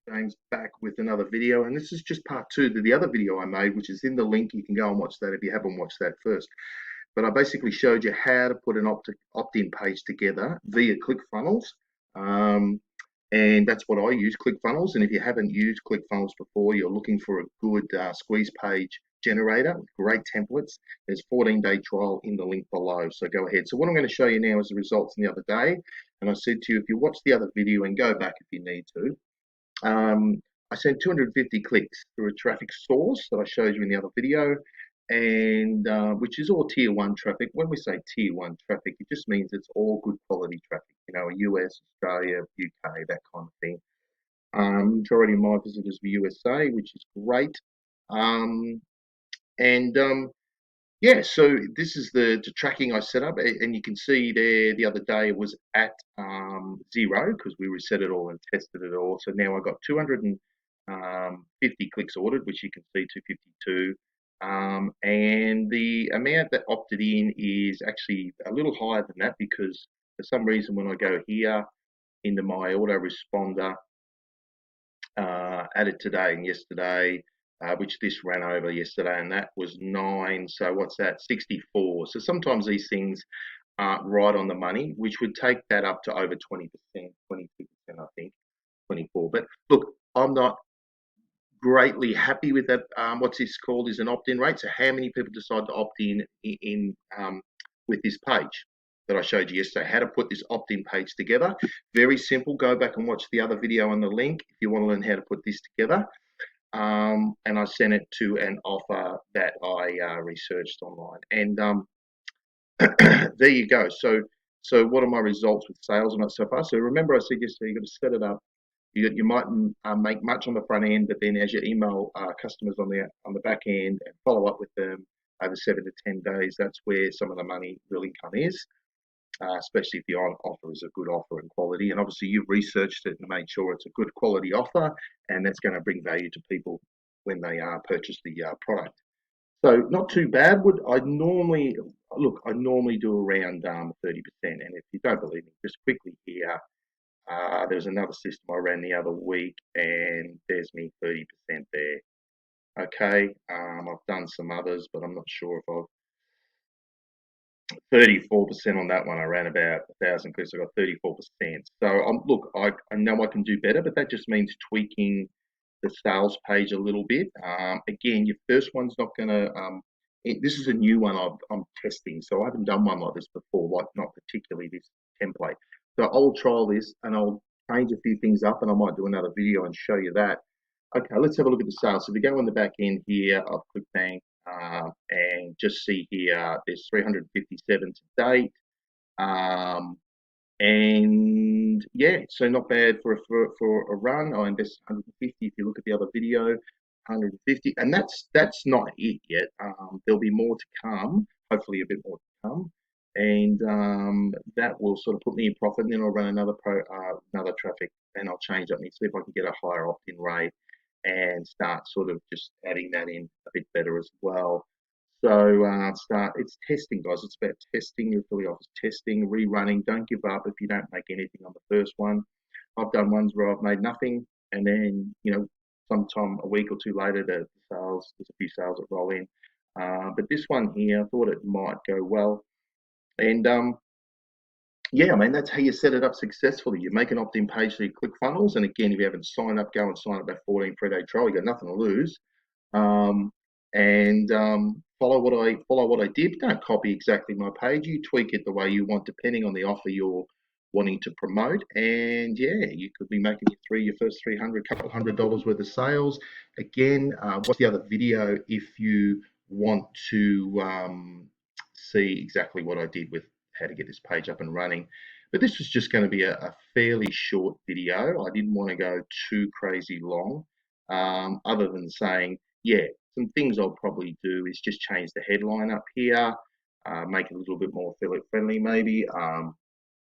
James back with another video, and this is just part two to the other video I made, which is in the link. You can go and watch that if you haven't watched that first. But I basically showed you how to put an opt-in page together via ClickFunnels. And that's what I use, ClickFunnels. And if you haven't used ClickFunnels before, you're looking for a good squeeze page generator with great templates. There's 14-day trial in the link below, so go ahead. So what I'm going to show you now is the results from the other day. And I said to you, if you watch the other video and go back if you need to, I sent 250 clicks through a traffic source that I showed you in the other video, and which is all tier one traffic. When we say tier one traffic, it just means it's all good quality traffic, US, Australia, UK, that kind of thing. Majority of my visitors were USA, which is great. Yeah, so this is the tracking I set up, and you can see there the other day it was at 0 because we reset it all and tested it all. So now I've got 250 clicks ordered, which you can see 252. And the amount that opted in is actually a little higher than that because for some reason when I go here into my autoresponder, added today and yesterday, which this ran over yesterday, and that was 9. So what's that? 64. So sometimes these things aren't right on the money, which would take that up to over 20%, 22%, I think, 24. But look, I'm not greatly happy with that. What's this called is an opt-in rate. So how many people decide to opt in with this page that I showed you yesterday, how to put this opt-in page together. Very simple. Go back and watch the other video on the link if you want to learn how to put this together. And I sent it to an offer that I researched online. And there you go. So what are my results with sales and so far? So remember I said yesterday, you've got to set it up. You mightn't make much on the front end, but then as you email customers on the back end and follow up with them over 7 to 10 days, that's where some of the money real income is. Especially if the offer is a good offer and quality. And obviously you've researched it and made sure it's a good quality offer, and that's going to bring value to people when they purchase the product. So not too bad. I normally do around 30%. And if you don't believe me, just quickly here, there's another system I ran the other week, and there's me 30% there. Okay, I've done some others, but I'm not sure if I've 34% on that one. I ran about 1,000 clicks. I got 34%. So look, I know I can do better, but that just means tweaking the sales page a little bit. Again, your first one's not going to. This is a new one I'm testing, so I haven't done one like this before. Like not particularly this template. So I'll trial this and I'll change a few things up, and I might do another video and show you that. Okay, let's have a look at the sales. So if we go on the back end here of ClickBank, and just see here, there's 357 to date. And yeah, so not bad for a run. I invested 150. If you look at the other video, 150, and that's not it yet. There'll be more to come. Hopefully, a bit more to come, and that will sort of put me in profit. And then I'll run another traffic, and I'll change up and see if I can get a higher opt-in rate and start sort of just adding that in a bit better as well. So it's testing, guys. It's about testing your affiliate offers, testing, rerunning. Don't give up if you don't make anything on the first one. I've done ones where I've made nothing, and then sometime a week or two later, there's a few sales that roll in. But this one here, I thought it might go well, and yeah, I mean, that's how you set it up successfully. You make an opt-in page through ClickFunnels, and again, if you haven't signed up, go and sign up that 14 free-day trial. You got nothing to lose. Follow what I did. Don't copy exactly my page. You tweak it the way you want, depending on the offer you're wanting to promote. And yeah, you could be making your first 300, couple $100 worth of sales. Again, watch the other video if you want to see exactly what I did with how to get this page up and running. But this was just going to be a fairly short video. I didn't want to go too crazy long, other than saying, yeah, some things I'll probably do is just change the headline up here, make it a little bit more affiliate friendly maybe.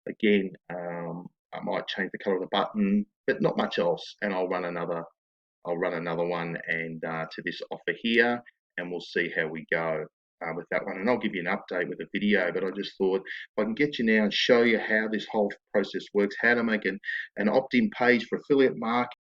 Again, I might change the color of the button, but not much else. And I'll run another one and to this offer here, and we'll see how we go with that one. And I'll give you an update with a video, but I just thought if I can get you now and show you how this whole process works, how to make an opt-in page for affiliate marketing.